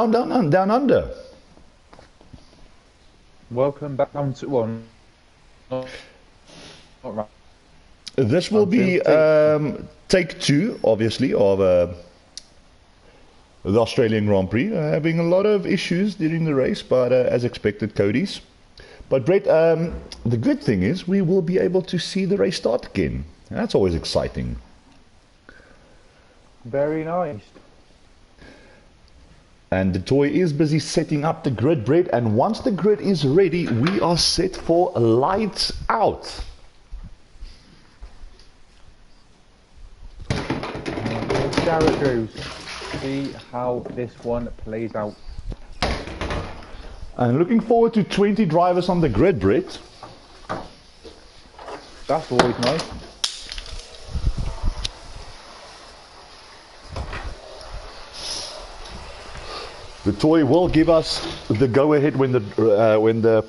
down under. Welcome back down to one. Not right. This will be take two, obviously, of the Australian Grand Prix. Having a lot of issues during the race, but as expected, Cody's. But Brett, the good thing is we will be able to see the race start again. That's always exciting. Very nice. And the toy is busy setting up the grid, Brett. And once the grid is ready, we are set for lights out. Garrett goes. See how this one plays out. And looking forward to 20 drivers on the grid, Brett. That's always nice. The toy will give us the go-ahead when the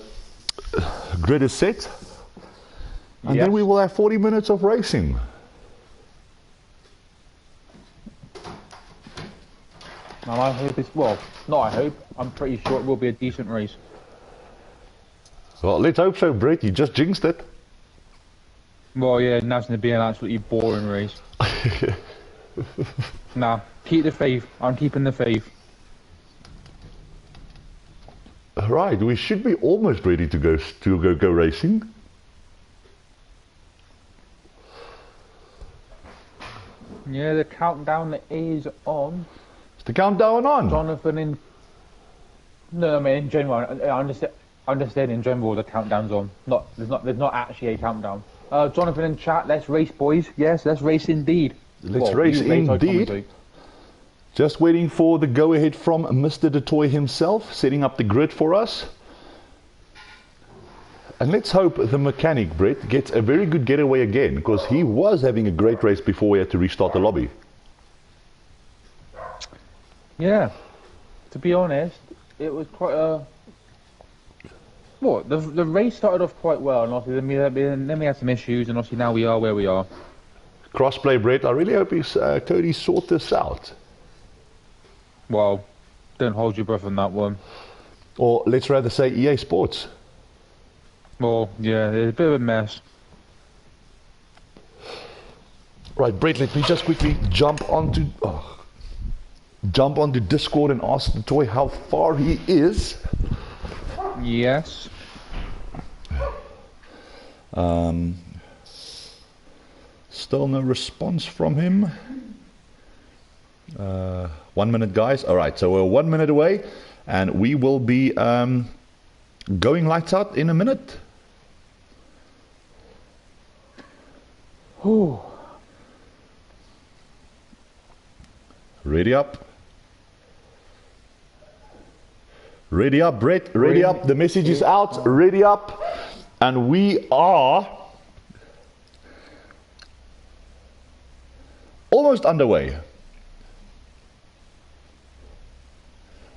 grid is set, and yes. Then we will have 40 minutes of racing. And I hope it's, well, not I hope, I'm pretty sure it will be a decent race. Well, let's hope so, Brett. You just jinxed it. Well, yeah, now it's going to be an absolutely boring race. Nah, keep the faith. I'm keeping the faith. Right, we should be almost ready to go racing. Yeah, the countdown is on. Is the countdown on? Jonathan in... No, I mean in general. I understand in general the countdown's on. There's not actually a countdown. Jonathan in chat, let's race, boys. Yes, let's race indeed. Let's race indeed. Just waiting for the go-ahead from Mr. DeToy himself, setting up the grid for us. And let's hope the mechanic, Brett, gets a very good getaway again, because he was having a great race before we had to restart the lobby. Yeah, to be honest, it was quite a... Well, the race started off quite well, and obviously then we had some issues, and obviously now we are where we are. Crossplay, Brett, I really hope Cody sort this out. Well, don't hold your breath on that one. Or let's rather say EA Sports. Well, yeah, it's a bit of a mess. Right, Brett, let me just quickly jump onto Discord and ask the toy how far he is. Yes. Still no response from him. 1 minute, guys. All right, so we're 1 minute away, and we will be going lights out in a minute. Whew. Ready up. Ready up, Brett. Ready up. The message is out. Ready up. And we are almost underway.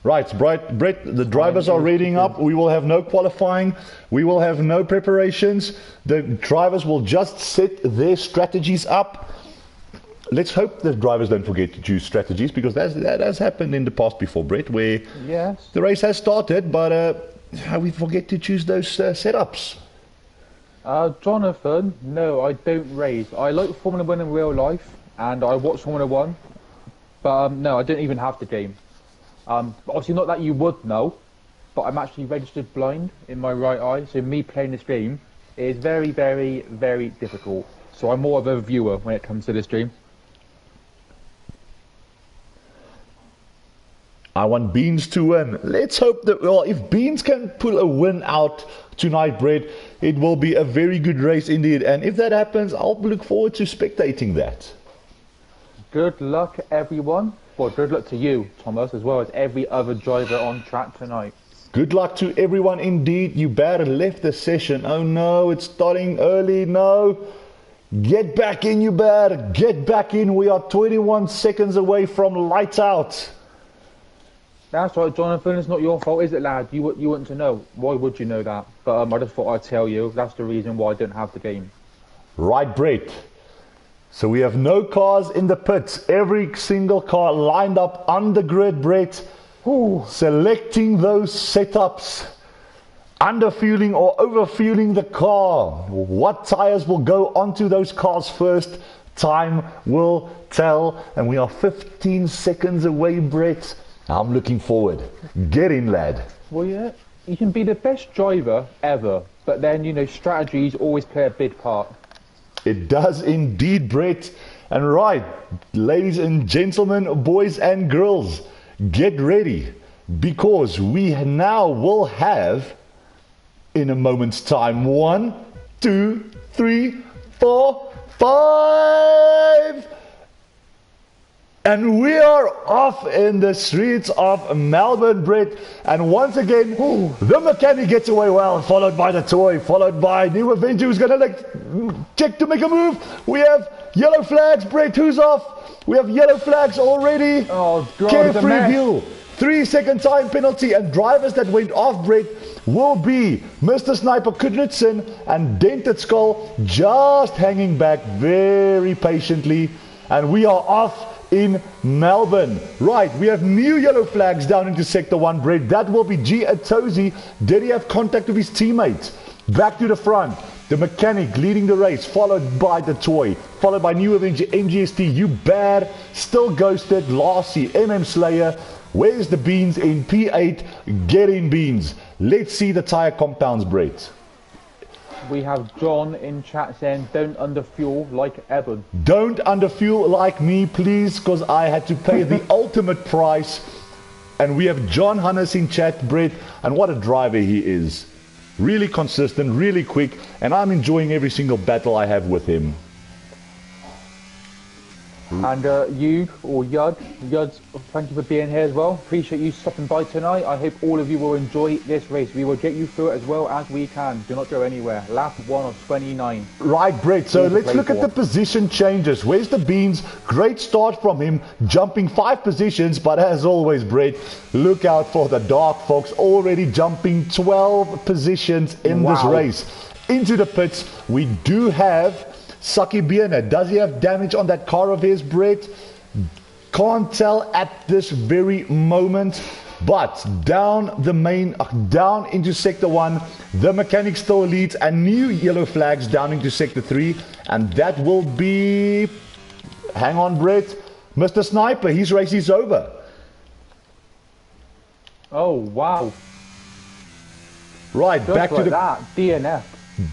Right, Brett, the drivers are reading up. We will have no qualifying. We will have no preparations. The drivers will just set their strategies up. Let's hope the drivers don't forget to choose strategies, because that has happened in the past before, Brett, where yes, the race has started, but we forget to choose those setups. Jonathan, no, I don't race. I like Formula 1 in real life, and I watch Formula 1, but no, I don't even have the game. Obviously not that you would know, but I'm actually registered blind in my right eye, so me playing this game is very, very, very difficult. So I'm more of a viewer when it comes to this game. I want Beans to win. Let's hope that, well, if Beans can pull a win out tonight, Brett, it will be a very good race indeed. And if that happens, I'll look forward to spectating that. Good luck, everyone. Well, good luck to you, Thomas, as well as every other driver on track tonight. Good luck to everyone indeed. You better left the session. Oh no, it's starting early. No. Get back in, you better. Get back in. We are 21 seconds away from lights out. That's right, Jonathan. It's not your fault, is it, lad? You want to know. Why would you know that? But I just thought I'd tell you. That's the reason why I didn't have the game. Right, Brett. So we have no cars in the pits. Every single car lined up on the grid, Brett. Ooh. Selecting those setups, underfueling or overfueling the car. What tires will go onto those cars first? Time will tell, and we are 15 seconds away, Brett. I'm looking forward. Get in, lad. Well, yeah, you can be the best driver ever, but then, you know, strategies always play a big part. It does indeed, Brett. And right, ladies and gentlemen, boys and girls, get ready, because we now will have, in a moment's time, 1, 2, 3, 4, 5, and we are off in the streets of Melbourne, Brett. And once again, the mechanic gets away well, followed by the toy, followed by New Avenger, who's going to check to make a move. We have yellow flags, Brett, who's off? We have yellow flags already. Oh, God, Carefree View, 3-second time penalty, and drivers that went off, Brett, will be Mr. Sniper Knudsen and Dented Skull, just hanging back very patiently. And we are off in Melbourne. Right, we have new yellow flags down into Sector 1, Brett. That will be G. Atozi. Did he have contact with his teammates? Back to the front. The mechanic leading the race, followed by the toy, followed by New Avenger, MGST, You Bad, Still Ghosted, Lassie, MM Slayer. Where's the Beans in P8? Get in, Beans. Let's see the tire compounds, Brett. We have John in chat saying, don't underfuel like Eben. Don't underfuel like me, please, because I had to pay the ultimate price. And we have John Hannes in chat, Brett, and what a driver he is. Really consistent, really quick, and I'm enjoying every single battle I have with him. And you, or Yuds, thank you for being here as well. Appreciate you stopping by tonight. I hope all of you will enjoy this race. We will get you through it as well as we can. Do not go anywhere. Lap 1 of 29. Right, Brett, so let's look at the position changes. Where's the Beans? Great start from him, jumping 5 positions, but as always, Brett, look out for the Dark Fox, already jumping 12 positions in this race. Into the pits, we do have Saki Biene. Does he have damage on that car of his, Brett? Can't tell at this very moment. But down the main, down into Sector 1, the mechanic still leads, and new yellow flags down into Sector 3. And that will be, hang on, Brett, Mr. Sniper. His race is over. Oh, wow. Right, Just back like to the that, DNF.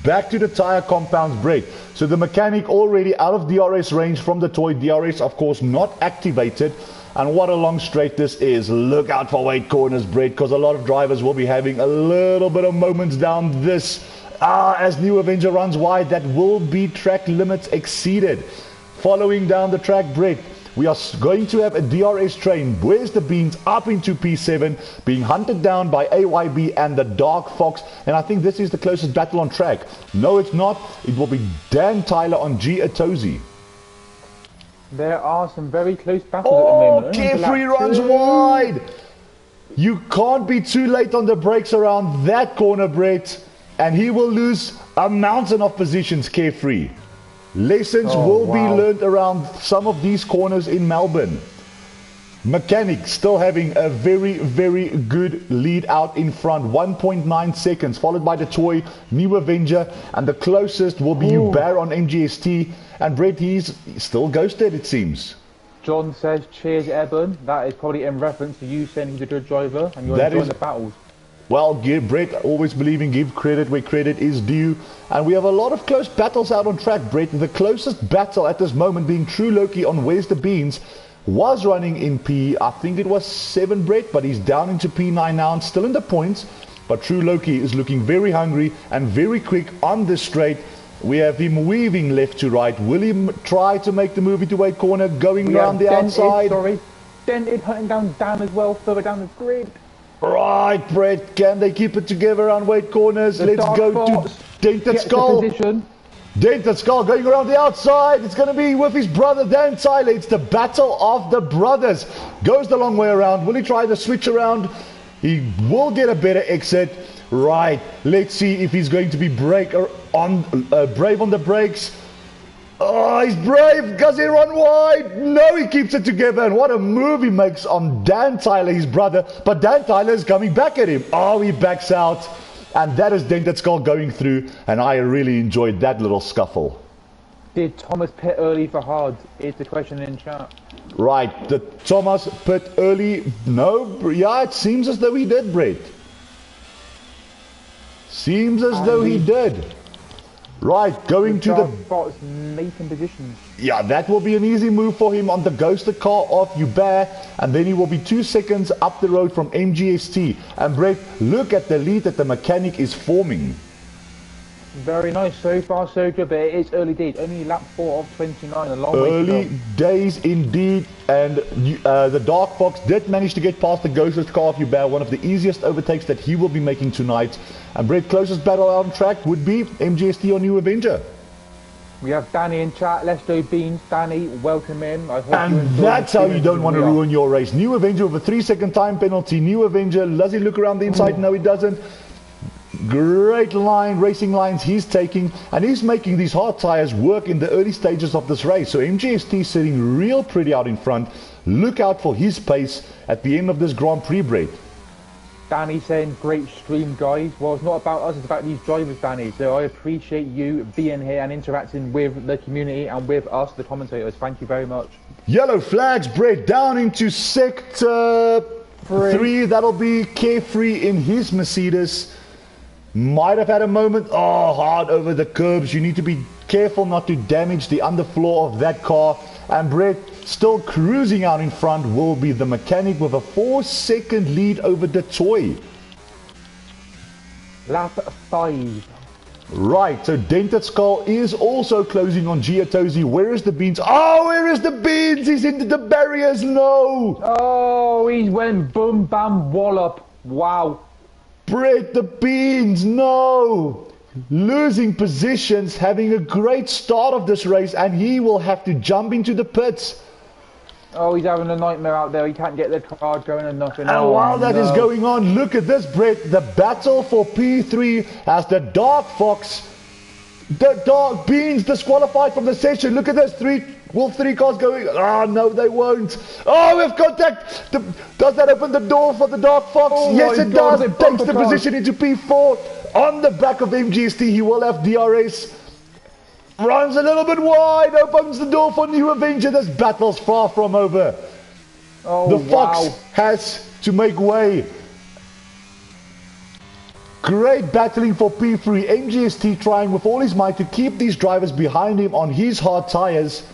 Back to the tire compounds, Brett. So the mechanic already out of DRS range from the toy. DRS, of course, not activated. And what a long straight this is. Look out for weight corners, Brett, because a lot of drivers will be having a little bit of moments down this. As New Avenger runs wide, that will be track limits exceeded. Following down the track, Brett, we are going to have a DRS train. Where's the Beans? Up into P7, being hunted down by AYB and the Dark Fox. And I think this is the closest battle on track. No, it's not. It will be Dan Tyler on G. Atozi. There are some very close battles at the moment. Carefree runs wide. You can't be too late on the brakes around that corner, Brett. And he will lose a mountain of positions, Carefree. Lessons will be learned around some of these corners in Melbourne. Mechanic still having a very, very good lead out in front. 1.9 seconds, followed by the toy, New Avenger, and the closest will be Uber on MGST. And Brett, he's still ghosted, it seems. John says, cheers, Eben. That is probably in reference to you saying he's a good driver and you're enjoying the battles. Well, Brett, always believing, give credit where credit is due. And we have a lot of close battles out on track, Brett. The closest battle at this moment being True Loki on Where's the Beans was running in I think it was 7, Brett, but he's down into P9 now and still in the points. But True Loki is looking very hungry and very quick on this straight. We have him weaving left to right. Will he try to make the move into weight corner, going around the outside? Dented hunting down Dan as well, further down the grid. Right, Brett, can they keep it together on weight corners? Let's go to Dented Skull. Dented Skull going around the outside. It's going to be with his brother Dan Tyler. It's the battle of the brothers. Goes the long way around. Will he try the switch around? He will get a better exit. Right, let's see if he's going to be brave on the brakes. Oh, he's brave. Does he run wide? No, he keeps it together. And what a move he makes on Dan Tyler, his brother. But Dan Tyler is coming back at him. Oh, he backs out. And that is Dented Skull going through. And I really enjoyed that little scuffle. Did Thomas pit early for hard? Is the question in chat. Right. Did Thomas pit early? No. Yeah, it seems as though he did, Brett. Seems as though he did. Right, going to the spots, making positions. Yeah, that will be an easy move for him on the ghosted car of Hubert, and then he will be 2 seconds up the road from MGST. And Brett, look at the lead that the mechanic is forming. Very nice, so far so good, but it is early days. Only lap 4 of 29, a long way to go. Early days indeed, and the Dark Fox did manage to get past the ghosted car of Hubert, one of the easiest overtakes that he will be making tonight. And Brett, closest battle out on track would be MGST or New Avenger. We have Danny in chat. Let's go Beans. Danny, welcome in. I hope and that's how you don't want to ruin your race. New Avenger with a 3-second time penalty. New Avenger, does he look around the inside? No, he doesn't. Great line, racing lines he's taking, and he's making these hard tires work in the early stages of this race. So MGST sitting real pretty out in front. Look out for his pace at the end of this Grand Prix, Brett. Danny saying, great stream, guys. Well, it's not about us, it's about these drivers, Danny. So I appreciate you being here and interacting with the community and with us, the commentators. Thank you very much. Yellow flags, Brett, down into sector 3. That'll be Carefree in his Mercedes. Might have had a moment. Oh, hard over the curbs. You need to be careful not to damage the underfloor of that car. And Brett, still cruising out in front, will be the mechanic with a 4-second lead over the toy. Lap 5. Right, so Dented Skull is also closing on Giottosi. Where is the Beans? Oh, where is the Beans? He's into the barriers. No. Oh, he's went boom, bam, wallop. Wow. Brett, the Beans, no! Losing positions, having a great start of this race, and he will have to jump into the pits. Oh, he's having a nightmare out there. He can't get the car going and nothing. And while that is going on, look at this, Brett. The battle for P3 as the Dark Fox, the Dark Beans disqualified from the session. Look at this, 3 cars going? Oh, no, they won't. Oh, we have contact. Does that open the door for the Dark Fox? Oh, yes, it does. It takes the car position into P4. On the back of MGST, he will have DRS. Runs a little bit wide. Opens the door for New Avenger. This battle's far from over. Oh, the Fox has to make way. Great battling for P3. MGST trying with all his might to keep these drivers behind him on his hard tires.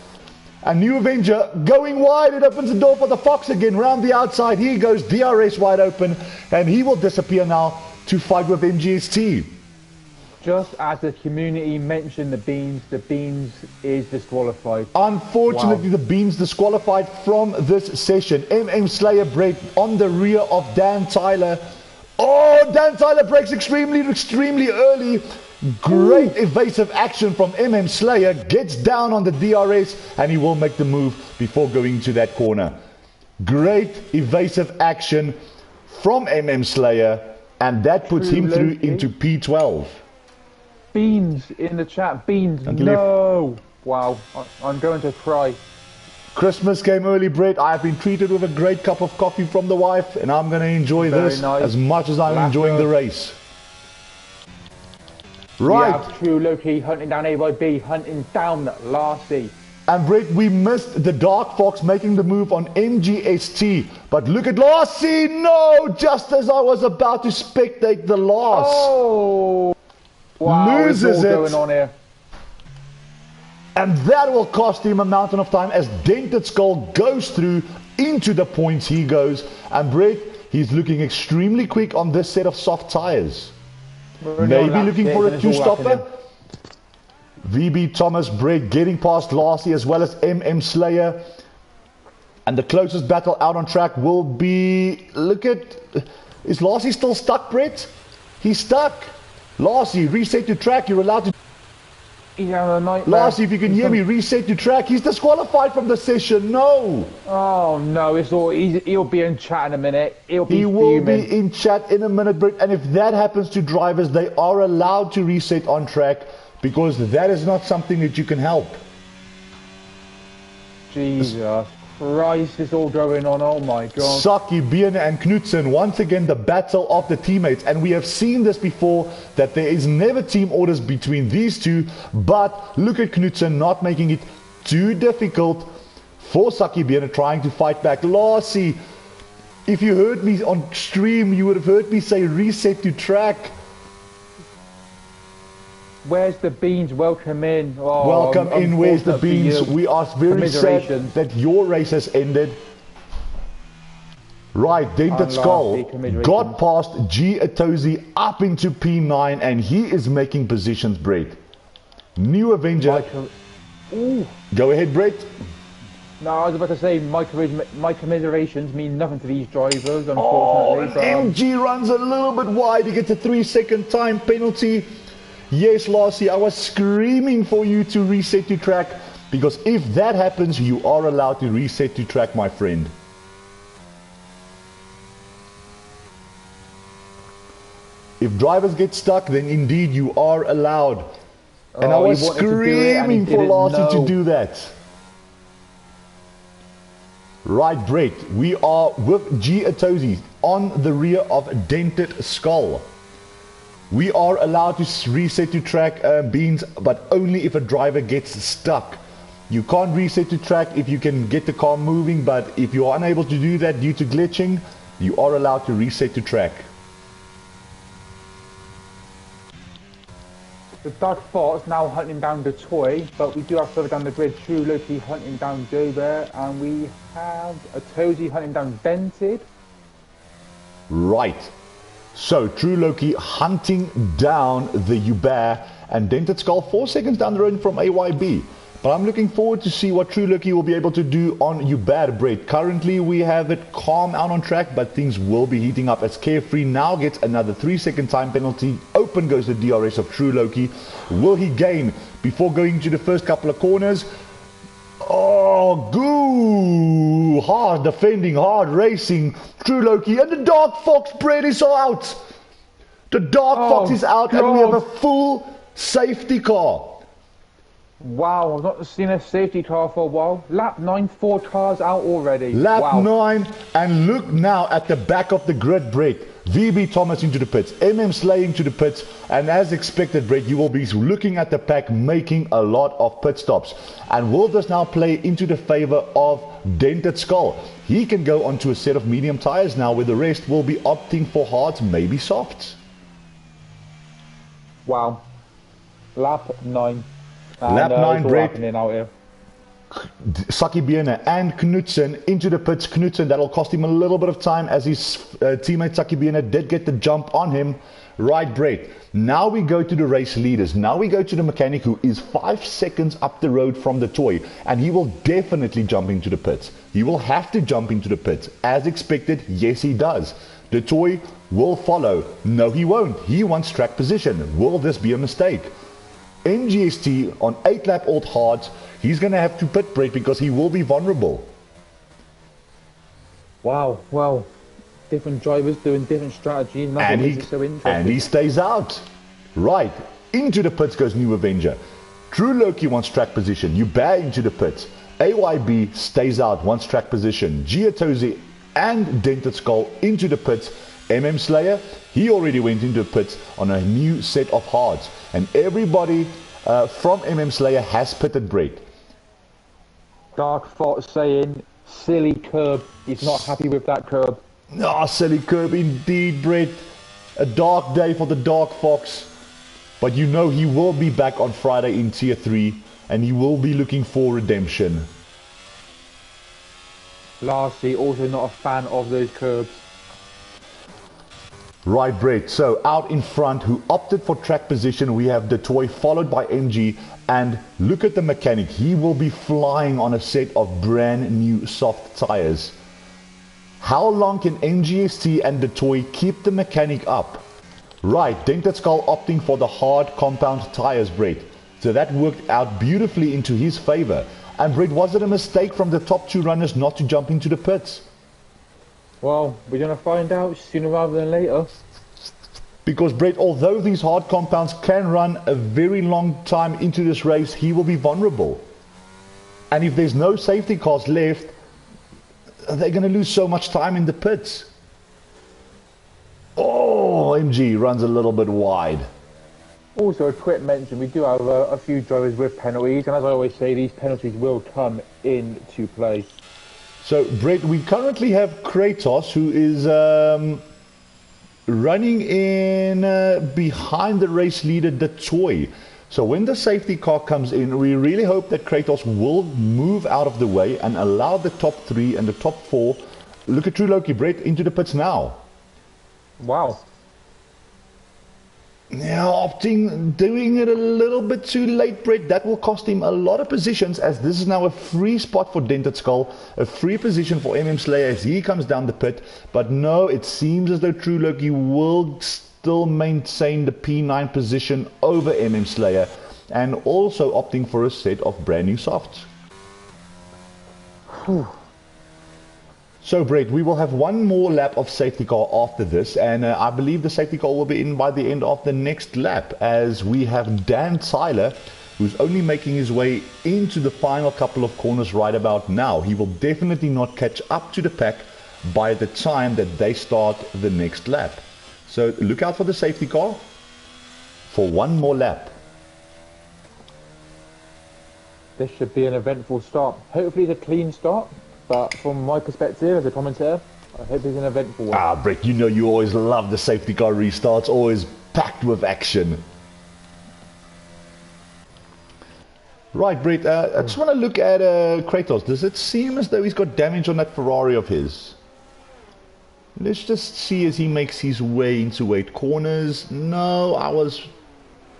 And New Avenger going wide. It opens the door for the Fox again. Round the outside. He goes DRS wide open. And he will disappear now to fight with MGST. Just as the community mentioned the Beans is disqualified. Unfortunately, the Beans disqualified from this session. MM Slayer Brett on the rear of Dan Tyler. Oh, Dan Tyler breaks extremely early. Great evasive action from MM Slayer. Gets down on the DRS and he will make the move before going to that corner. Great evasive action from MM Slayer, and that puts him through into P12. Beans in the chat. Beans, no. Wow, I'm going to cry. Christmas came early, Brett. I have been treated with a great cup of coffee from the wife, and I'm going to enjoy this as much as I'm enjoying the race. Right. Yeah, True Loki hunting down A by B, hunting down Lassie. And Brett, we missed the Dark Fox making the move on MGST. But look at Lassie. No, just as I was about to spectate the loss. Oh. Wow, loses it. Going on here. And that will cost him a mountain of time as Dented Skull goes through into the points he goes. And Brett, he's looking extremely quick on this set of soft tires. Maybe looking for a two-stopper. VB Thomas, Brett getting past Lassie as well as MM Slayer. And the closest battle out on track will be... Look at... Is Lassie still stuck, Brett? He's stuck. Lassie, reset to track. You're allowed to... Lassie, if you can hear me, reset to track. He's disqualified from the session. No. Oh, no. It's all... He'll be in chat in a minute. He will be in chat in a minute, Brett. And if that happens to drivers, they are allowed to reset on track, because that is not something that you can help. Jesus Christ, it's all going on. Oh my God. Saki, Biene and Knudsen, once again the battle of the teammates, and we have seen this before, that there is never team orders between these two, but look at Knudsen not making it too difficult for Saki Biene, trying to fight back. Lassie, if you heard me on stream, you would have heard me say reset to track. Where's the beans? Welcome in. Oh, Welcome in, where's the beans? unfortunate for you. We are very sad Commiserations. that your race has ended. Right, Dented Skull Unlucky, commiserations. got past G Atozi up into P9, and he is making positions, Brett. New Avenger. Michael- Ooh. Go ahead, Brett. No, I was about to say my commiserations mean nothing to these drivers, Oh, unfortunately. and but, MG runs a little bit wide. He gets a 3-second time penalty. Yes, Lassie, I was screaming for you to reset to track, because if that happens, you are allowed to reset to track, my friend. If drivers get stuck, then indeed you are allowed. And I Oh, he was wanted to do it and he screaming for didn't Lassie to know. do that. Right, Brett, we are with G Atozi on the rear of Dented Skull. We are allowed to reset to track Beans, but only if a driver gets stuck. You can't reset to track if you can get the car moving, but if you are unable to do that due to glitching, you are allowed to reset to track. The Dark Fox now hunting down the toy, but we do have further down the grid True Loki hunting down Joe Bear, and we have a Tozy hunting down Dented. Right. So, True Loki hunting down the Uber, and Dented Skull 4 seconds down the road from AYB. But I'm looking forward to see what True Loki will be able to do on Uber, Brett. Currently, we have it calm out on track, but things will be heating up as Carefree now gets another 3-second time penalty. Open goes the DRS of True Loki. Will he gain before going to the first couple of corners? Oh, goo! Hard defending, hard racing. True Loki, and the Dark Fox, Brett, is out. The Dark Fox is out, and we have a full safety car. Wow, I've not seen a safety car for a while. Lap 9, 4 cars out already. Lap wow. 9, and look now at the back of the grid, Brett. VB Thomas into the pits, MM Slay into the pits, and as expected, Brett, you will be looking at the pack making a lot of pit stops. And will this now play into the favor of Dented Skull? He can go onto a set of medium tires now, where the rest will be opting for hards, maybe softs. Wow. Lap 9. And, Lap 9, it's all Brett. happening out here. Saki Biene and Knudsen into the pits. Knudsen, that'll cost him a little bit of time, as his teammate Saki Biene did get the jump on him. Right, Brett. Now we go to the race leaders. Now we go to the mechanic, who is 5 seconds up the road from the toy, and he will definitely jump into the pits. He will have to jump into the pits. As expected, yes he does. The toy will follow. No, he won't. He wants track position. Will this be a mistake? NGST on 8 lap old hards, he's going to have to pit brake because he will be vulnerable. Wow, well, different drivers doing different strategies, and that's what makes it so interesting. And he stays out. Right, into the pits goes New Avenger. True Loki wants track position. You bear into the pits. AYB stays out, wants track position. Giatozi and Dented Skull into the pits. MM Slayer, he already went into the pits on a new set of hards. And everybody from MM Slayer has pitted brake. Dark Fox saying, silly curb. He's not happy with that curb. Ah, silly curb indeed, Brett. A dark day for the Dark Fox. But you know he will be back on Friday in Tier 3, and he will be looking for redemption. Lassie, also not a fan of those curbs. Right, Brett. So out in front, who opted for track position, we have the toy followed by MG. And look at the mechanic. He will be flying on a set of brand new soft tires. How long can MGST and the toy keep the mechanic up? Right, Dented Skull opting for the hard compound tires, Brett. So that worked out beautifully into his favor. And Brett, was it a mistake from the top 2 runners not to jump into the pits? Well, we're going to find out sooner rather than later. Because Brett, although these hard compounds can run a very long time into this race, he will be vulnerable. And if there's no safety cars left, they're going to lose so much time in the pits. Oh, MG runs a little bit wide. Also, a quick mention, we do have a few drivers with penalties, and as I always say, these penalties will come into play. So, Brett, we currently have Kratos, who is running in behind the race leader, the Toy. So when the safety car comes in, we really hope that Kratos will move out of the way and allow the top 3 and the top 4. Look at True Loki, Brett, into the pits now. Wow. Yeah, doing it a little bit too late, Brett. That will cost him a lot of positions, as this is now a free spot for Dented Skull, a free position for MM Slayer as he comes down the pit. But no, it seems as though True Loki will still maintain the P9 position over MM Slayer, and also opting for a set of brand new softs. So, Brett, we will have one more lap of safety car after this, and I believe the safety car will be in by the end of the next lap, as we have Dan Tyler, who's only making his way into the final couple of corners right about now. He will definitely not catch up to the pack by the time that they start the next lap. So, look out for the safety car for one more lap. This should be an eventful start. Hopefully it's a clean start. But from my perspective as a commentator, I hope it's an eventful one. Ah, Brett, you know you always love the safety car restarts, always packed with action. Right, Brett, I just want to look at Kratos. Does it seem as though he's got damage on that Ferrari of his? Let's just see as he makes his way into 8 corners. No, I was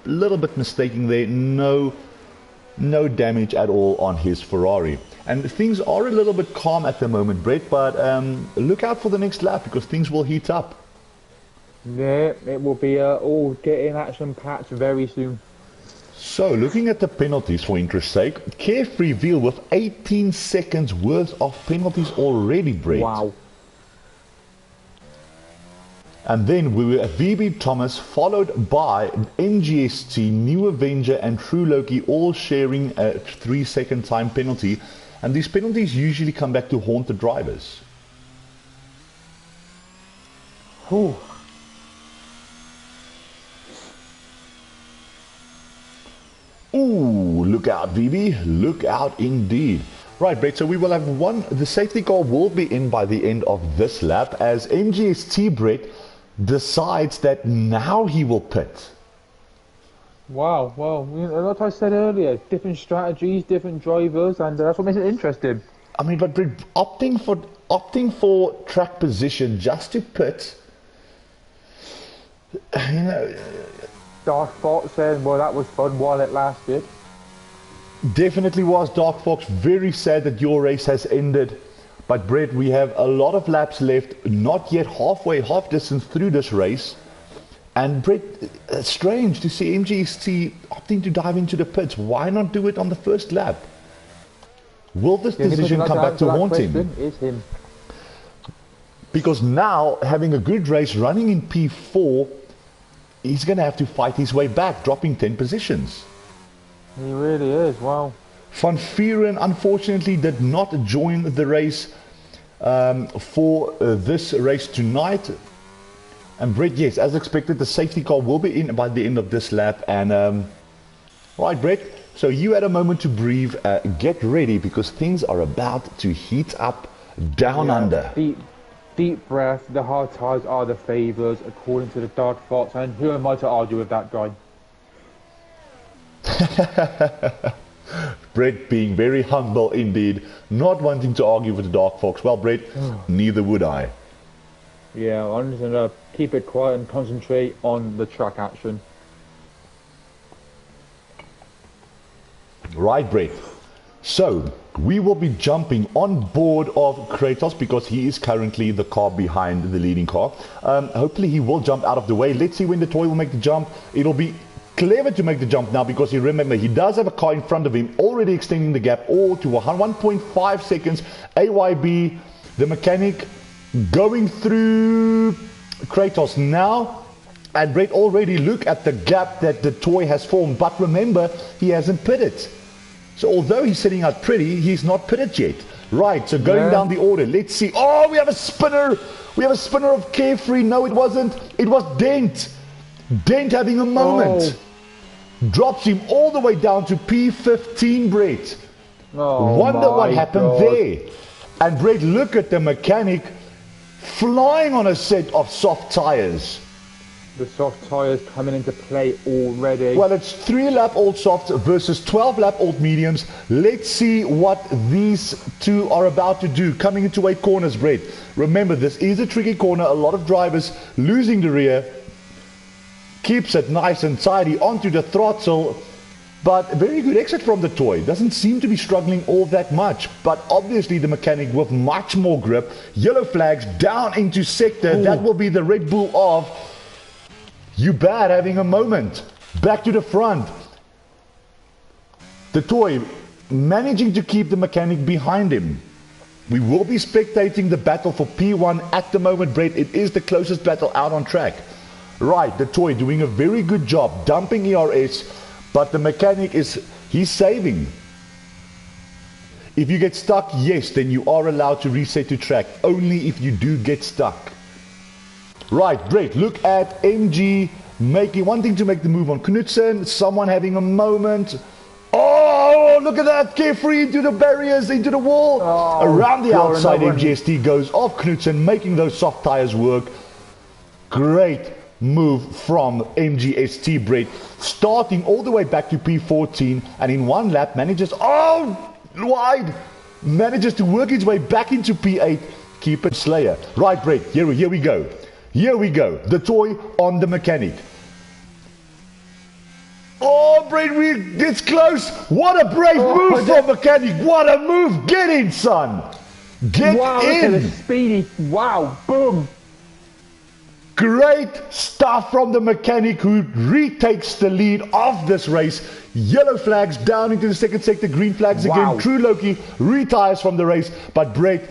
a little bit mistaken there. No damage at all on his Ferrari. And things are a little bit calm at the moment, Brett, but look out for the next lap, because things will heat up. Yeah, it will be all getting action-packed very soon. So, looking at the penalties for interest's sake, Carefree Wheel with 18 seconds worth of penalties already, Brett. Wow. And then we were VB Thomas, followed by NGST, New Avenger and True Loki, all sharing a 3-second time penalty. And these penalties usually come back to haunt the drivers. Ooh. Ooh, look out, VB. Look out indeed. Right, Brett, so we will have the safety car will be in by the end of this lap, as NGST, Brett, decides that now he will pit. Wow, well, like I said earlier, different strategies, different drivers, and that's what makes it interesting. I mean, but opting for track position just to pit, you know. Dark Fox saying, well, that was fun while it lasted. Definitely was, Dark Fox. Very sad that your race has ended. But Brett, we have a lot of laps left, not yet half distance through this race. And Brett, it's strange to see MGST opting to dive into the pits. Why not do it on the first lap? Will this decision come back to haunt him? Is him. Because now, having a good race running in P4, he's going to have to fight his way back, dropping 10 positions. He really is, wow. Van Vieren unfortunately did not join the race for this race tonight. And Brett, yes, as expected, the safety car will be in by the end of this lap. And right, Brett, so you had a moment to breathe. Get ready, because things are about to heat up down under. Deep breath. The hard tires are the favours, according to the Dark Fox. And who am I to argue with that guy? Brett being very humble indeed, not wanting to argue with the Dark Fox. Well, Brett, neither would I. Yeah, I'm just going to keep it quiet and concentrate on the track action. Right, Brett. So, we will be jumping on board of Kratos, because he is currently the car behind the leading car. Hopefully he will jump out of the way. Let's see when the toy will make the jump. It'll be clever to make the jump now, because you remember he does have a car in front of him, already extending the gap all to 1.5 seconds. AYB, the mechanic, going through Kratos now. And Brett, already look at the gap that the toy has formed. But remember, he hasn't pitted. So although he's setting out pretty, he's not pitted yet. Right, so going down the order, let's see. Oh, we have a spinner. We have a spinner of Carefree. No, it wasn't. It was Dent. Dent having a moment. Drops him all the way down to P15, Brett. Wonder what happened there. And Brett, look at the mechanic flying on a set of soft tires. The soft tyres coming into play already. Well, it's 3-lap old softs versus 12-lap old mediums. Let's see what these two are about to do. Coming into 8 corners, Brett. Remember, this is a tricky corner. A lot of drivers losing the rear. Keeps it nice and tidy onto the throttle. But very good exit from the toy. Doesn't seem to be struggling all that much. But obviously the mechanic with much more grip. Yellow flags down into sector. That will be the Red Bull of Hubert having a moment. Back to the front. The toy managing to keep the mechanic behind him. We will be spectating the battle for P1 at the moment, Brett. It is the closest battle out on track. Right, the toy doing a very good job dumping ERS, but the mechanic he's saving. If you get stuck, yes, then you are allowed to reset to track. Only if you do get stuck. Right, Brett, look at MG wanting to make the move on Knudsen. Someone having a moment. Oh, look at that. Carefree into the barriers, into the wall. Around the outside, MGST goes off Knudsen, making those soft tires work. Great move from MGST, Brett. Starting all the way back to P14 and in one lap manages, wide. Manages to work his way back into P8. Keep it Slayer. Right, Brett, here we go. Here we go. The toy on the mechanic. Oh, Brett, it's close. What a brave move from mechanic. What a move. Get in, son. Get in. Look at the speedy. Wow. Boom. Great stuff from the mechanic who retakes the lead of this race. Yellow flags down into the second sector. Green flags again. True Loki retires from the race. But Brett,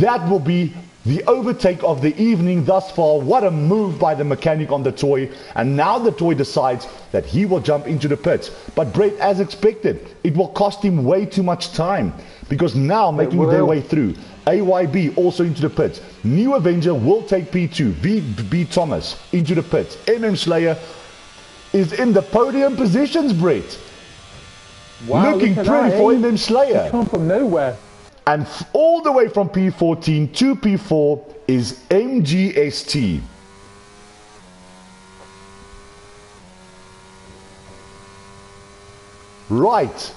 that will be the overtake of the evening thus far. What a move by the mechanic on the toy. And now the toy decides that he will jump into the pits. But Brett, as expected, it will cost him way too much time. Because now making their way through. AYB also into the pits. New Avenger will take P2. VB Thomas into the pits. MM Slayer is in the podium positions, Brett. Wow, looking pretty for MM Slayer. He come from nowhere. And all the way from P14 to P4 is MGST. Right.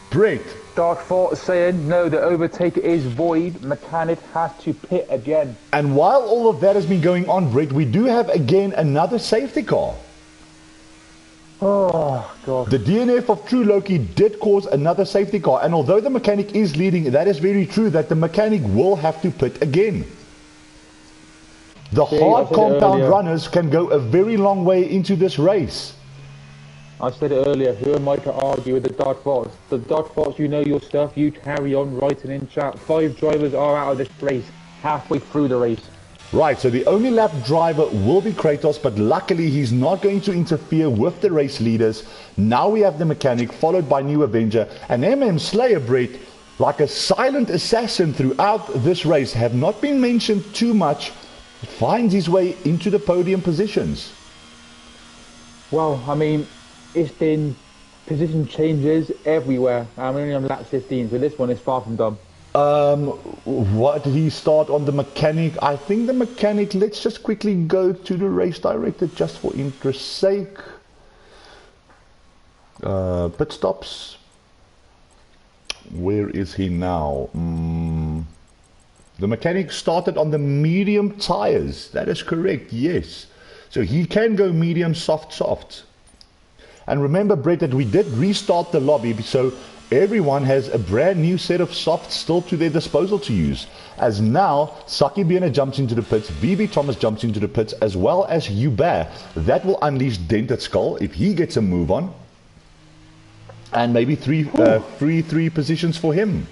Brett. Dark Thought saying, no, the overtake is void. Mechanic has to pit again. And while all of that has been going on, Brett, we do have again another safety car. Oh, God. The DNF of True Loki did cause another safety car. And although the mechanic is leading, that is very true that the mechanic will have to pit again. The hard compound runners can go a very long way into this race. I said it earlier, who am I to argue with the Dark Thoughts? The Dark Thoughts, you know your stuff, you carry on writing in chat. 5 drivers are out of this race, halfway through the race. Right, so the only lap driver will be Kratos, but luckily he's not going to interfere with the race leaders. Now we have the mechanic, followed by New Avenger, and MM Slayer, Brett, like a silent assassin throughout this race, have not been mentioned too much, finds his way into the podium positions. Well, I mean, it's been position changes everywhere. I'm only on lap 15, so this one is far from done. What did he start on the mechanic? I think the mechanic, let's just quickly go to the race director just for interest's sake. Pit stops. Where is he now? The mechanic started on the medium tires. That is correct, yes. So he can go medium, soft. And remember, Brett, that we did restart the lobby, so everyone has a brand new set of softs still to their disposal to use. As now, Saki Biener jumps into the pits, VB Thomas jumps into the pits, as well as Hubert. That will unleash Dented Skull if he gets a move on. And maybe three positions for him.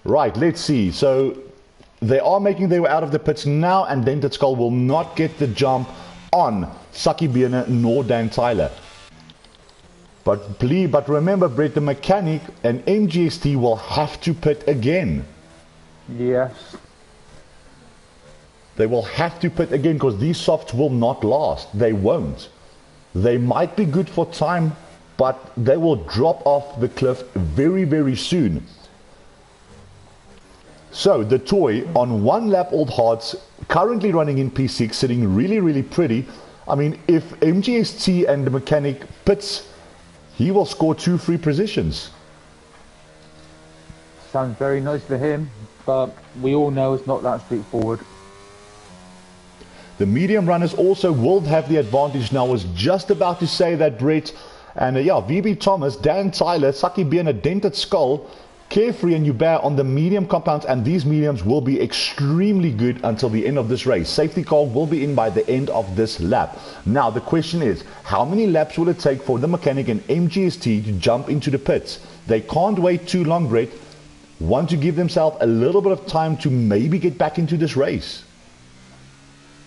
Right, let's see. So they are making their way out of the pits now, and Dented Skull will not get the jump on Saki Biener nor Dan Tyler. But remember, Brett, the mechanic and MGST will have to pit again. Yes. They will have to pit again because these softs will not last. They won't. They might be good for time, but they will drop off the cliff very, very soon. So the toy on 1 lap old hards, currently running in P6, sitting really, really pretty. I mean, if MGST and the mechanic pits, he will score 2 free positions. Sounds very nice for him, but we all know it's not that straightforward. The medium runners also will have the advantage now. I was just about to say that, Brett. And yeah, VB Thomas, Dan Tyler, Saki Bierner, Dented Skull, Carefree and Hubert on the medium compounds, and these mediums will be extremely good until the end of this race. Safety car will be in by the end of this lap. Now the question is, how many laps will it take for the mechanic and MGST to jump into the pits? They can't wait too long, Brett. Want to give themselves a little bit of time to maybe get back into this race.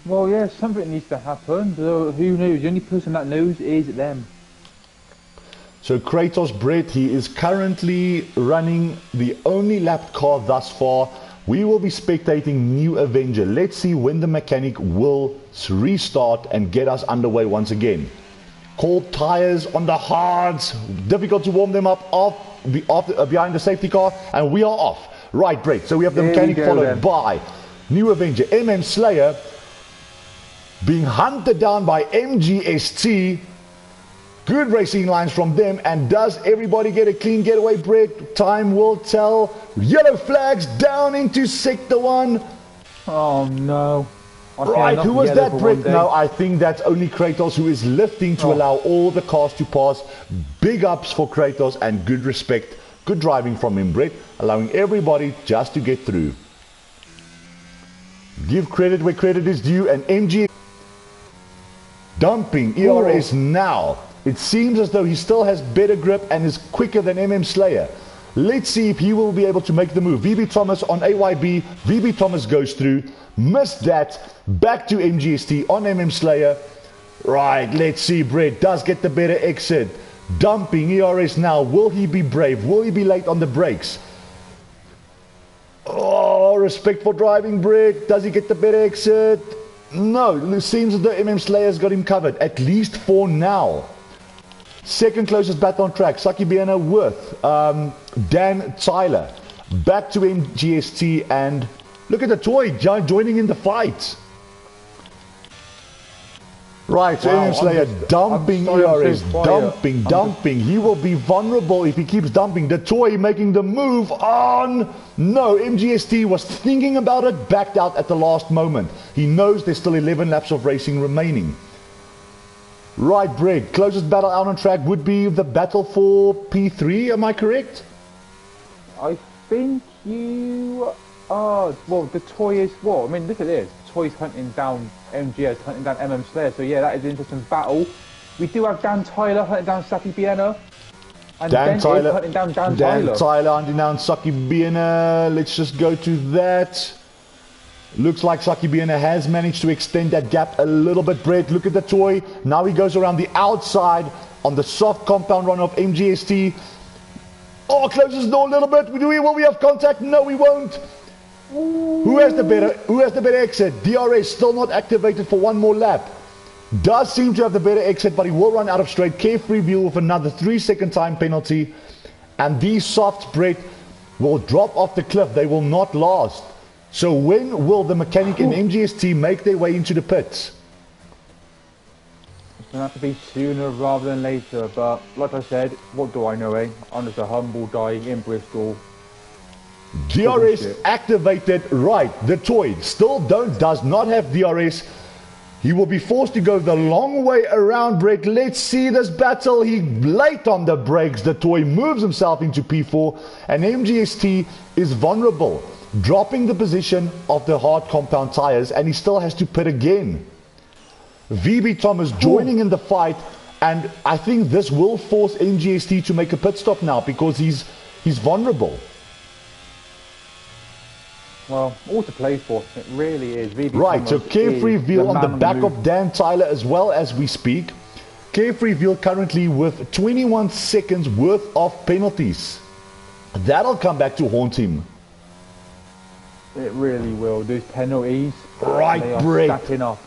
Well, yeah, something needs to happen. So who knows? The only person that knows is them. So Kratos Brett, he is currently running the only lapped car thus far. We will be spectating New Avenger. Let's see when the mechanic will restart and get us underway once again. Cold tires on the hards. Difficult to warm them up behind the safety car. And we are off. Right, Brett. So we have the mechanic followed by New Avenger, MM Slayer, being hunted down by MGST. Good racing lines from them. And does everybody get a clean getaway, Brett? Time will tell. Yellow flags down into sector 1. Oh no. Right, who was that, Brett? No, I think that's only Kratos, who is lifting to allow all the cars to pass. Big ups for Kratos and good respect. Good driving from him, Brett, allowing everybody just to get through. Give credit where credit is due. And MG dumping ERS now. It seems as though he still has better grip and is quicker than MM Slayer. Let's see if he will be able to make the move. VB Thomas on AYB. VB Thomas goes through. Missed that. Back to MGST on MM Slayer. Right, let's see. Brett does get the better exit. Dumping ERS now. Will he be brave? Will he be late on the brakes? Oh, respect for driving, Brett. Does he get the better exit? No, it seems as though MM Slayer's got him covered, at least for now. Second closest battle on track, Saki Bierner with Dan Tyler. Back to MGST, and look at the toy joining in the fight. Right, so MM Slayer dumping ERS, dumping. He will be vulnerable if he keeps dumping. The toy making the move on. No, MGST was thinking about it, backed out at the last moment. He knows there's still 11 laps of racing remaining. Right, Brett, closest battle out on track would be the battle for P3, am I correct? I think you are. Well, the toy is what? I mean, look at this. The toy's hunting down MGS, hunting down MM Slayer. So, yeah, that is an interesting battle. We do have Dan Tyler hunting down Saki Bierner. And Dan Tyler hunting down Dan Tyler hunting down Saki Bierner. Let's just go to that. Looks like Saki Bierner has managed to extend that gap a little bit, Brett. Look at the toy. Now he goes around the outside on the soft compound run of MGST. Oh, closes the door a little bit. Will we have contact? No, we won't. Who has the better exit? DRS still not activated for one more lap. Does seem to have the better exit, but he will run out of straight. Carefree View with another 3-second time penalty. And these softs, Brett, will drop off the cliff. They will not last. So when will the mechanic and MGST make their way into the pits? It's going to have to be sooner rather than later, but like I said, what do I know, eh? I'm just a humble guy in Bristol. DRS activated, right. The toy still does not have DRS. He will be forced to go the long way around, Brett. Let's see this battle. He late on the brakes. The toy moves himself into P4, and MGST is vulnerable, dropping the position of the hard compound tires, and he still has to pit again. VB Thomas joining in the fight, and I think this will force MGST to make a pit stop now because he's vulnerable. Well, all to play for. It really is. VB right, Thomas so Carefree Veal on the back of Dan Tyler as well as we speak. Carefree Veal currently with 21 seconds worth of penalties. That'll come back to haunt him. It really will. Those penalties, Right, they are Brett. stacking up.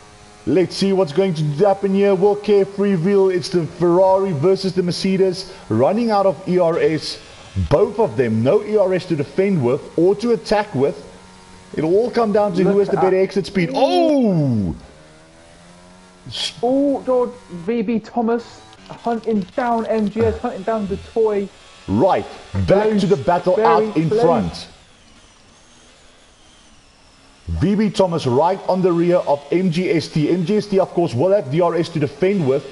Let's see what's going to happen here. Will Carefree Veal, it's the Ferrari versus the Mercedes, running out of ERS. Both of them, no ERS to defend with or to attack with. It'll all come down to who has the better exit speed. Oh! Oh, George, VB Thomas hunting down MGS, hunting down the toy. Right, back to the battle out in front. VB Thomas right on the rear of MGST. MGST, of course, will have DRS to defend with,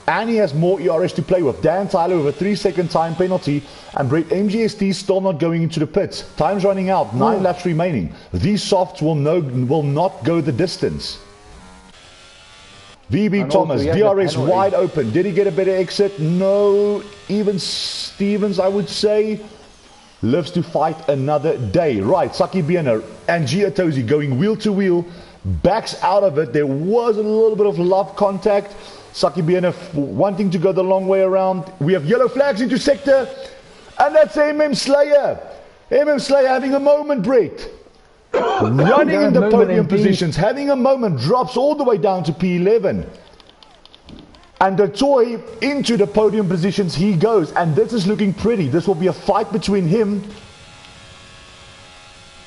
and he has more ERS to play with. Dan Tyler with a 3-second time penalty, and Brett, MGST still not going into the pits. Time's running out, 9 laps remaining. These softs will not go the distance. VB And Thomas, also he has a DRS penalty. wide open. Did he get a better exit? No. Even Stevens, I would say, lives to fight another day. Right, Saki Biener and Giatosi going wheel to wheel, backs out of it. There was a little bit of love contact. Saki Biener wanting to go the long way around. We have yellow flags into sector, and that's MM Slayer. MM Slayer having a moment, Brett. Running in the moment podium indeed. positions, having a moment, drops all the way down to P11. And the toy into the podium positions he goes, and this is looking pretty. This will be a fight between him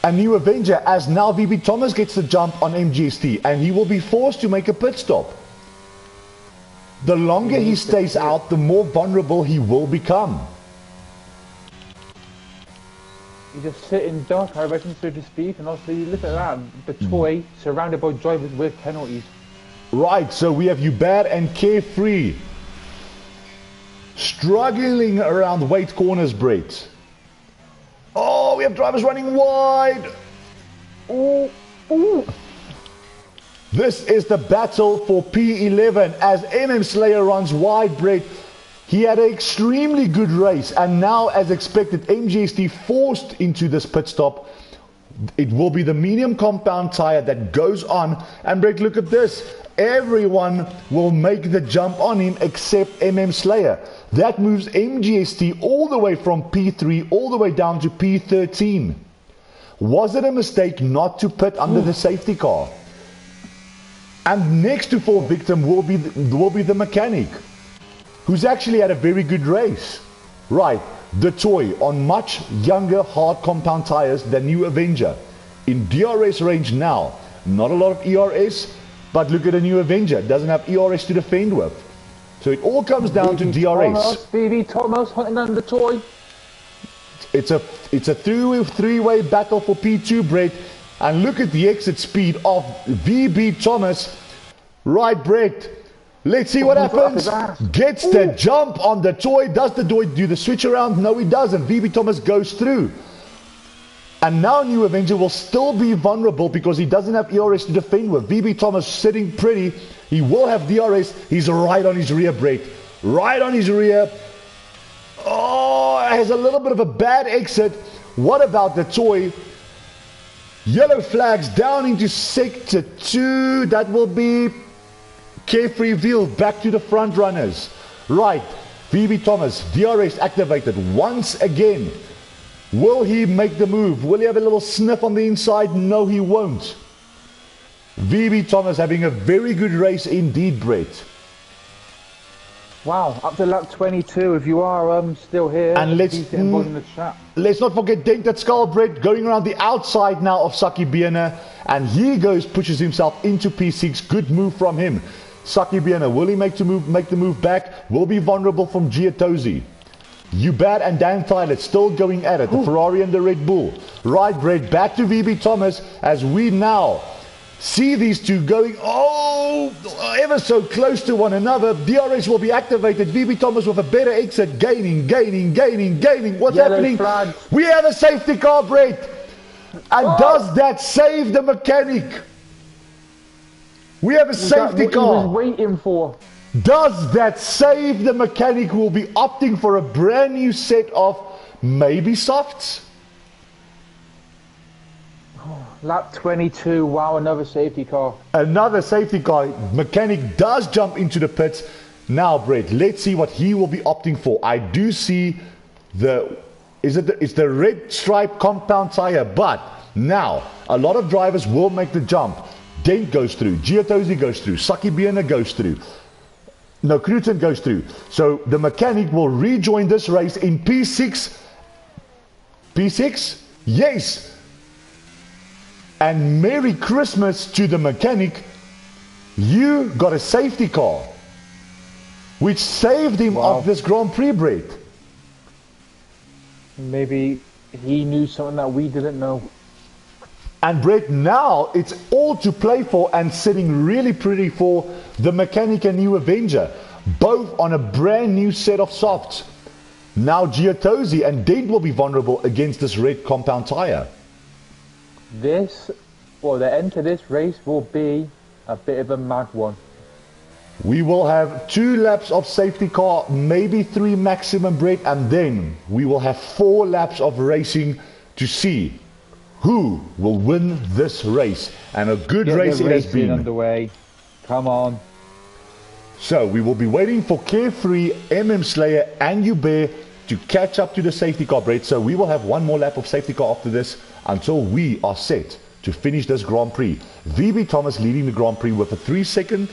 and New Avenger, as now VB Thomas gets the jump on MGST, and he will be forced to make a pit stop. The longer he stays out, the more vulnerable he will become. He's just sitting duck, I reckon, so to speak, and obviously look at that, the toy surrounded by drivers with penalties. Right, so we have Hubert and Carefree struggling around weight corners, Brett. Oh, we have drivers running wide. Ooh, ooh. This is the battle for P11 as MM Slayer runs wide, Brett. He had an extremely good race, and now, as expected, MGST forced into this pit stop. It will be the medium compound tire that goes on, and Brett, look at this. Everyone will make the jump on him except MM Slayer. That moves MGST all the way from P3 all the way down to P13. Was it a mistake not to pit under the safety car? And next to Fall Victim will be the mechanic, who's actually had a very good race. Right, the toy on much younger hard compound tires than New Avenger. In DRS range now, not a lot of ERS, but look at a New Avenger, doesn't have ERS to defend with. So it all comes down to DRS. VB Thomas hunting down the toy. It's a three-way battle for P2, Brett. And look at the exit speed of VB Thomas. Right, Brett. Let's see what happens. Gets the jump on the toy. Does the toy do the switch around? No, he doesn't. VB Thomas goes through. And now New Avenger will still be vulnerable because he doesn't have ERS to defend with. VB Thomas sitting pretty. He will have DRS. He's right on his rear, Brett. Right on his rear. Oh, has a little bit of a bad exit. What about the toy? Yellow flags down into sector 2. That will be Carefree Veal back to the front runners. Right, VB Thomas, DRS activated once again. Will he make the move? Will he have a little sniff on the inside? No, he won't. VB Thomas having a very good race indeed, Brett. Wow, up to lap 22. If you are still here, And let's- please get involved in the chat. Let's not forget Dented Skull, Brett, going around the outside now of Saki Biener, and he pushes himself into P6. Good move from him. Saki Biener, will he make the move back? Will be vulnerable from Giatosi. Hubert and Dan Tyler still going at it. The Ferrari and the Red Bull. Right, Brett, back to VB Thomas as we now see these two going, ever so close to one another. DRS will be activated. VB Thomas with a better exit, gaining. What's Yellow happening? flag. We have a safety car, Brett. And does that save the mechanic? We have a Is that safety what he was car. waiting for? Does that save the mechanic who will be opting for a brand new set of maybe softs? Lap 22. Wow, another safety car. Another safety car. Mechanic does jump into the pits. Now, Brett, let's see what he will be opting for. I do see it's the red stripe compound tire, but now a lot of drivers will make the jump. Dent goes through, Giottosi goes through, Saki Bierner goes through. No, Knudsen goes through. So the mechanic will rejoin this race in P6. P6? Yes. And Merry Christmas to the mechanic. You got a safety car, which saved him of this Grand Prix, Brett. Maybe he knew something that we didn't know. And Brett, now it's all to play for and sitting really pretty for the mechanic and New Avenger. Both on a brand new set of softs. Now Giottosi and Dent will be vulnerable against this red compound tire. The end to this race will be a bit of a mad one. We will have 2 laps of safety car, maybe 3 maximum, Brett, and then we will have 4 laps of racing to see who will win this race. And a good race it has been. Underway. Come on. So we will be waiting for Carefree, MM Slayer and Hubert to catch up to the safety car, Brett. So we will have 1 more lap of safety car after this until we are set to finish this Grand Prix. VB Thomas leading the Grand Prix with a 3-second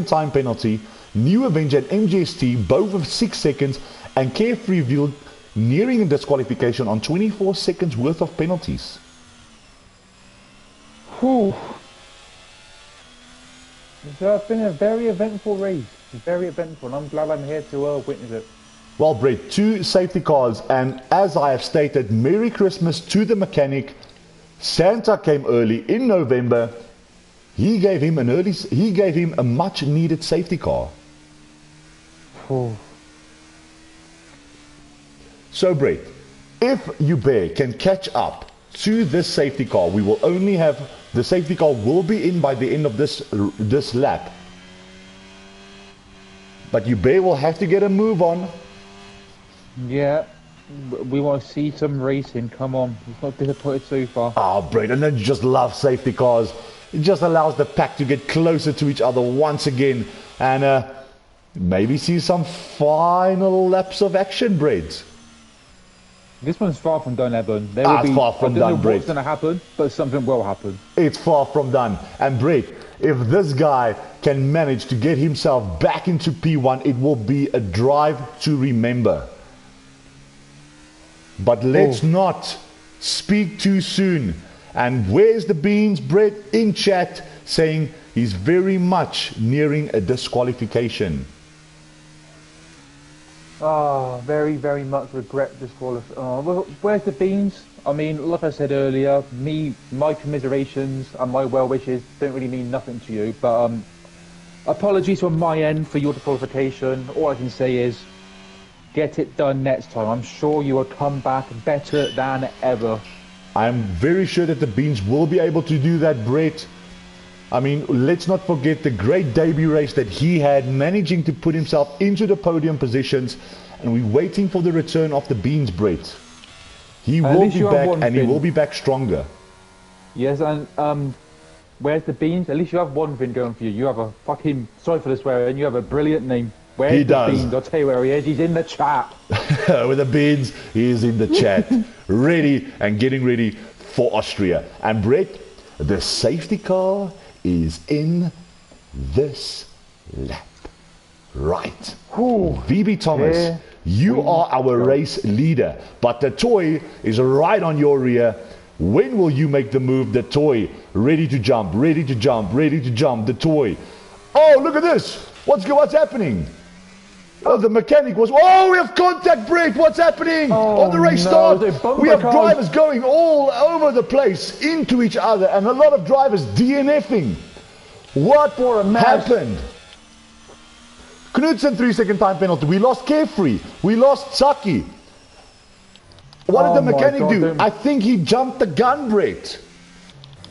time penalty. New Avenger and MGST both with 6 seconds, and Carefree View nearing a disqualification on 24 seconds worth of penalties. Whew. It's been a very eventful race. Very eventful, and I'm glad I'm here to witness it. Well, Brett, 2 safety cars, and as I have stated, Merry Christmas to the mechanic. Santa came early in November. He gave him a much needed safety car. Oh. So Brett, if Hubert can catch up to this safety car, we will only have the safety car will be in by the end of this lap. But Hubert will have to get a move on. Yeah. We want to see some racing. Come on. He's not disappointed so far. Oh, Brett, and then you just love safety cars. It just allows the pack to get closer to each other once again. And maybe see some final laps of action, Brett. This one's far from done, Eben. It's far from done, Brett. I don't know what's going to happen, but something will happen. It's far from done. And Brett, if this guy can manage to get himself back into P1, it will be a drive to remember. But let's not speak too soon. And where's the beans, Brett, in chat saying he's very much nearing a disqualification. Very, very much regret disqualification. Well, where's the beans? I mean, like I said earlier, my commiserations and my well wishes don't really mean nothing to you. But apologies from my end for your disqualification. All I can say is, get it done next time. I'm sure you will come back better than ever. I'm very sure that the Beans will be able to do that, Brett. I mean, let's not forget the great debut race that he had, managing to put himself into the podium positions. And we're waiting for the return of the Beans, Brett. He will be back, and he will be back stronger. Yes, and where's the Beans? At least you have one thing going for you. You have a fucking, sorry for the swearing, you have a brilliant name. Where's the Beans? I'll tell you where he is. He's in the chat. With the Beans, he is in the chat. Ready and getting ready for Austria. And Brett, the safety car is in this lap. Right. Ooh, VB Thomas, you are our race leader. But the toy is right on your rear. When will you make the move? The toy, ready to jump, ready to jump, ready to jump. The toy. Oh, look at this. What's happening? Oh, the mechanic was... Oh, we have contact, Brett. What's happening? On the race start, we have drivers going all over the place into each other, and a lot of drivers DNFing. What happened? Knudsen 3-second time penalty. We lost Carefree. We lost Saki. What did the mechanic do? I think he jumped the gun, Brett.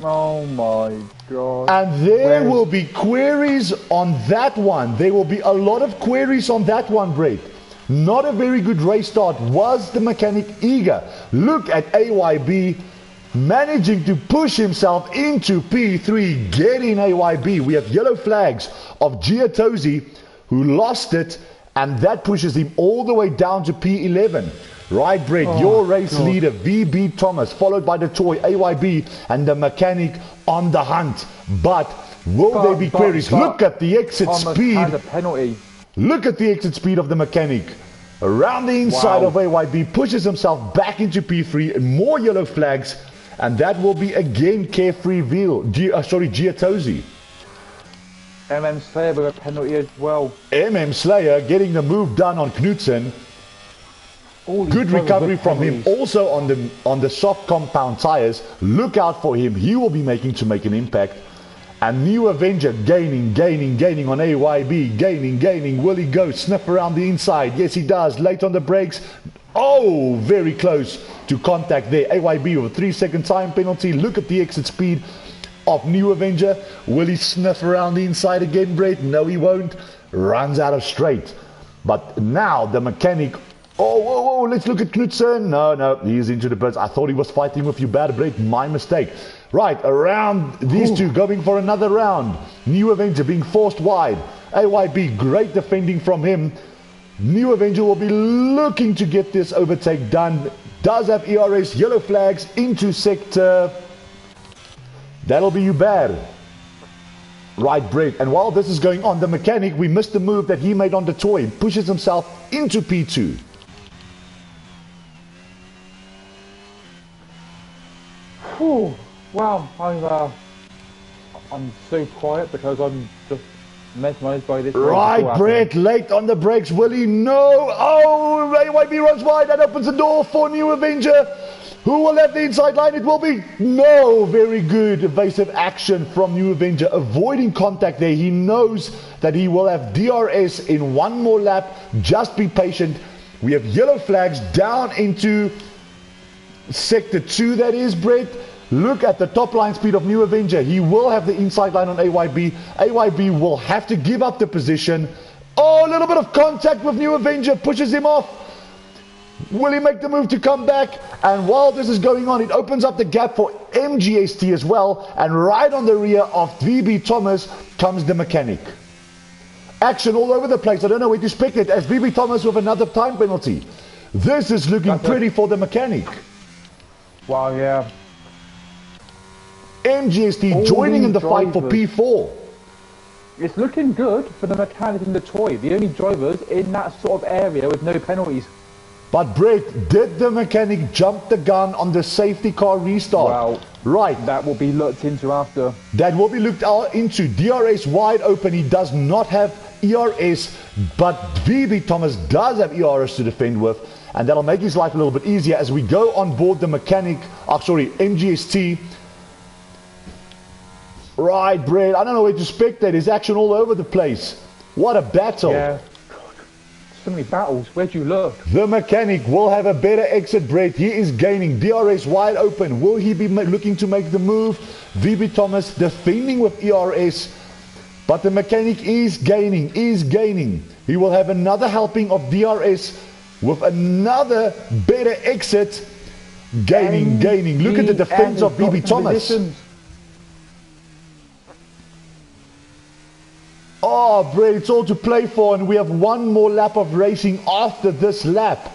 Oh my God. And there will be queries on that one. There will be a lot of queries on that one, Brett. Not a very good race start. Was the mechanic eager? Look at AYB managing to push himself into P3, getting AYB. We have yellow flags of Giottosi, who lost it, and that pushes him all the way down to P11. Right, Brett, your race leader, VB Thomas, followed by the toy, AYB, and the mechanic on the hunt. But will there be queries? Look at the exit speed. Has a penalty. Look at the exit speed of the mechanic. Around the inside of AYB, pushes himself back into P3, and more yellow flags, and that will be again Carefree Giottosi. MM Slayer with a penalty as well. MM Slayer getting the move done on Knudsen. Good recovery from him. Also on the soft compound tires. Look out for him. He will be making an impact. And New Avenger gaining on AYB. Gaining. Will he go? Sniff around the inside. Yes, he does. Late on the brakes. Oh, very close to contact there. AYB with a 3-second time penalty. Look at the exit speed of New Avenger. Will he sniff around the inside again, Brett? No, he won't. Runs out of straight. But now the mechanic. Oh, let's look at Knudsen. No, he's into the birds. I thought he was fighting with you, bad Brett. My mistake. Right, around these two going for another round. New Avenger being forced wide. AYB, great defending from him. New Avenger will be looking to get this overtake done. Does have ERS, yellow flags into sector. That'll be you bad. Right, Brett. And while this is going on, the mechanic, we missed the move that he made on the toy. Pushes himself into P2. Whew. Wow, I'm so quiet because I'm just mesmerized by this. Right, Brett, late on the brakes. Will he? No. Oh, AYB runs wide. That opens the door for New Avenger. Who will have the inside line? It will be no. Very good evasive action from New Avenger, avoiding contact there. He knows that he will have DRS in one more lap. Just be patient. We have yellow flags down into sector 2, that is, Brett. Look at the top line speed of New Avenger. He will have the inside line on AYB. AYB will have to give up the position. Oh, a little bit of contact with New Avenger. Pushes him off. Will he make the move to come back? And while this is going on, it opens up the gap for MGST as well. And right on the rear of VB Thomas comes the mechanic. Action all over the place. I don't know where to speculate as VB Thomas with another time penalty. This is looking pretty for the mechanic. Wow, yeah. MGST joining in the fight for P4. It's looking good for the mechanic and the toy. The only drivers in that sort of area with no penalties. But Brett, did the mechanic jump the gun on the safety car restart? Well, right. That will be looked into after. That will be looked into. DRS wide open. He does not have ERS, but VB Thomas does have ERS to defend with. And that'll make his life a little bit easier as we go on board the mechanic, MGST. Right, Brett, I don't know where to spectate. There's action all over the place. What a battle. Yeah. So many battles. Where'd you look? The mechanic will have a better exit, Brett. He is gaining. DRS wide open. Will he be looking to make the move? VB Thomas defending with ERS. But the mechanic is gaining. He will have another helping of DRS with another better exit. Gaining. Look at the defense of VB Thomas. Oh, Brett, it's all to play for, and we have one more lap of racing after this lap.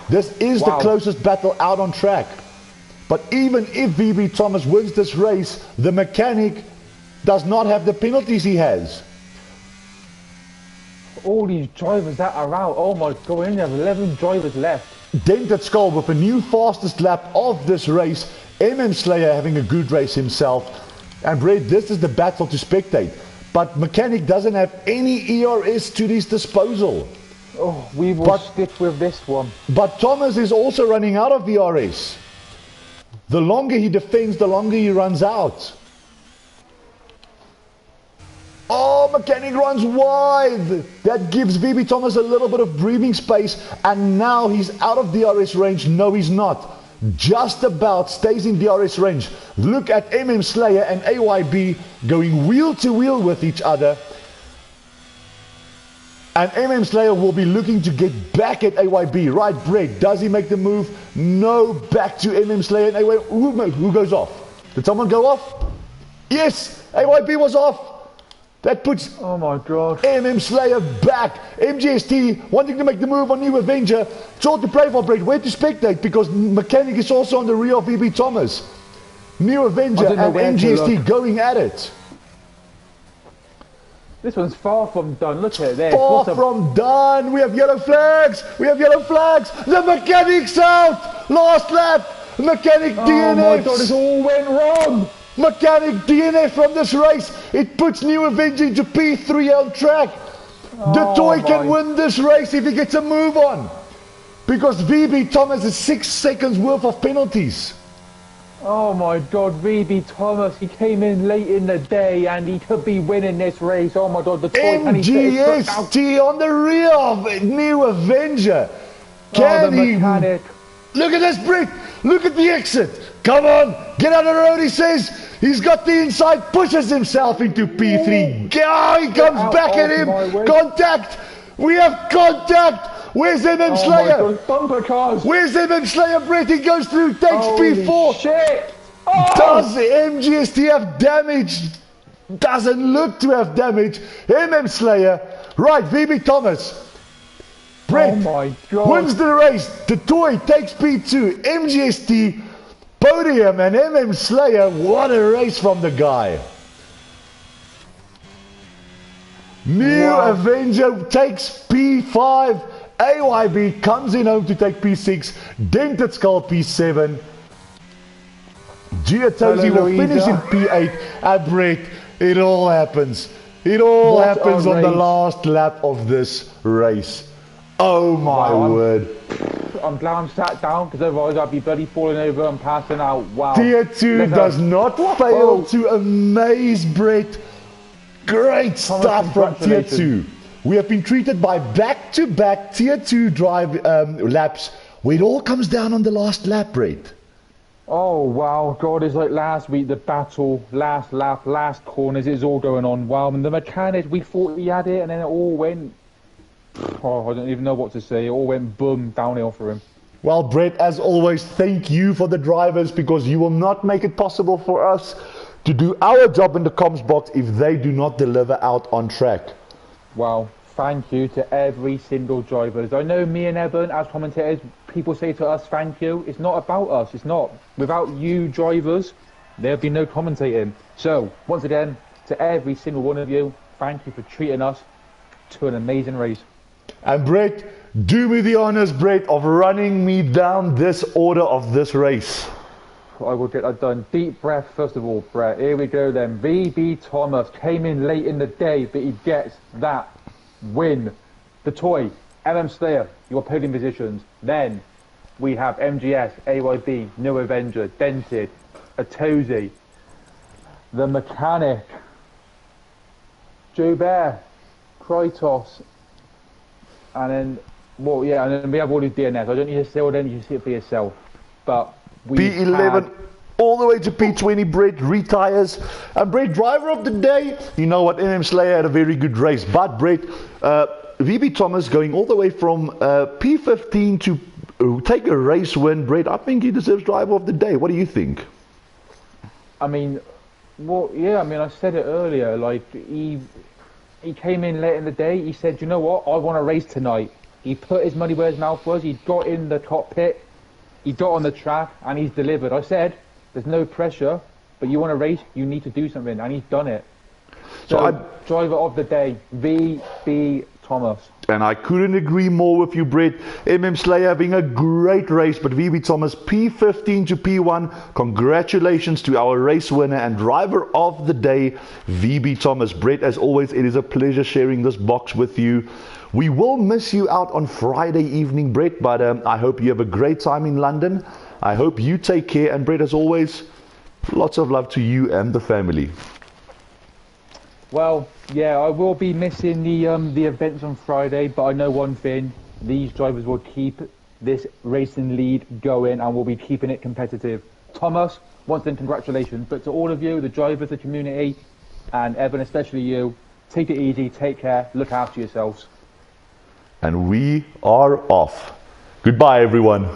This is the closest battle out on track. But even if VB Thomas wins this race, the mechanic does not have the penalties he has. All these drivers that are out, oh my god, we only have 11 drivers left. Dented Skull with a new fastest lap of this race. MM Slayer having a good race himself. And Brett, this is the battle to spectate. But mechanic doesn't have any ERS to his disposal. Oh, we will stick with this one. But Thomas is also running out of ERS. The longer he defends, the longer he runs out. Oh, mechanic runs wide. That gives VB Thomas a little bit of breathing space. And now he's out of DRS range. No, he's not. Just about stays in DRS range. Look at MM Slayer and AYB going wheel to wheel with each other. And MM Slayer will be looking to get back at AYB. Right, Brett, does he make the move? No, back to MM Slayer and AYB. Who goes off? Did someone go off? Yes, AYB was off. That puts Oh my god. MM Slayer back. MGST wanting to make the move on New Avenger. It's all to play for, Brett. Where to spectate? Because Mechanic is also on the rear of VB Thomas. New Avenger and MGST going at it. This one's far from done. Look at this. Far from done. We have yellow flags. We have yellow flags. The Mechanic's out. Last lap. Mechanic Oh DNF. my god, it all went wrong. Mechanic DNF from this race. It puts New Avenger into P3 on track. The toy can win this race if he gets a move on. Because VB Thomas has 6 seconds worth of penalties. Oh my god, VB Thomas, he came in late in the day and he could be winning this race. Oh my god, the toy can he set his foot down? MGST on the rear of New Avenger. Can the he? Mechanic. Look at this, Britt. Look at the exit. Come on, get out of the road, he says. He's got the inside, pushes himself into P3. Oh, he comes out back at of him. my way. Contact. We have contact. Where's MM Oh Slayer? my god, bumper cars. Where's MM Slayer, Brett? He goes through, takes Holy P4. shit. Oh. Does MGST have damage? Doesn't look to have damage. MM Slayer. Right, VB Thomas. Brett Oh my god. wins the race. The toy takes P2. MGST, podium, and MM Slayer. What a race from the guy. New Wow. Avenger takes P5. AYB comes in home to take P6. Dented Skull P7. Giottosi will finish in P8. And Brett, it all happens. It all What a happens on the race. last lap of this race. Oh my Wow, word. I'm glad I'm sat down because otherwise I'd be bloody falling over and passing out. Wow. Tier 2 Look does at- not fail to amaze Brett. Great stuff from Tier 2. We have been treated by back-to-back Tier 2 drive laps where it all comes down on the last lap, Brett. Oh wow, God, it's like last week, the battle, last lap, last corners, it's all going on. Wow, and the Mechanic, we thought he had it and then it all went, oh, I don't even know what to say, it all went boom, downhill for him. Well, Brett, as always, thank you for the drivers because you will not make it possible for us to do our job in the comms box if they do not deliver out on track. Wow, thank you to every single driver. I know me and Evan, as commentators, people say to us, thank you. It's not about us, it's not. Without you drivers, there'd be no commentating. So, once again, to every single one of you, thank you for treating us to an amazing race. And Brett, do me the honors, Brett, of running me down this order of this race. I will get that done. Deep breath, first of all, Brett. Here we go then. VB Thomas came in late in the day, but he gets that win. The toy, MM Slayer, your podium positions. Then we have MGS, AYB, New Avenger, Dented, Atozi, the Mechanic, Joe Bear, Krytos, and then, well, yeah, and then we have all these DNS. I don't need to say all them, you see it for yourself. But we P11 had- all the way to P20, Brett retires. And Brett, driver of the day, you know what, MM Slayer had a very good race. But Brett, VB Thomas going all the way from P15 to take a race win. Brett, I think he deserves driver of the day. What do you think? I mean, well, yeah, I mean, I said it earlier, like, he came in late in the day, he said, you know what, I want to race tonight. He put his money where his mouth was, he got in the cockpit, he got on the track, and he's delivered. I said, there's no pressure, but you want to race, you need to do something, and he's done it. So, driver of the day, VB Thomas. And I couldn't agree more with you, Brett. MM Slayer having a great race, but VB Thomas P15 to P1. Congratulations to our race winner and driver of the day, VB Thomas. Brett, as always, it is a pleasure sharing this box with you. We will miss you out on Friday evening, Brett, but I hope you have a great time in London. I hope you take care. And Brett, as always, lots of love to you and the family. Well, yeah, I will be missing the events on Friday, but I know one thing, these drivers will keep this racing lead going and will be keeping it competitive. Thomas, once again, congratulations, but to all of you, the drivers, the community, and Evan, especially you, take it easy, take care, look after yourselves. And we are off. Goodbye, everyone.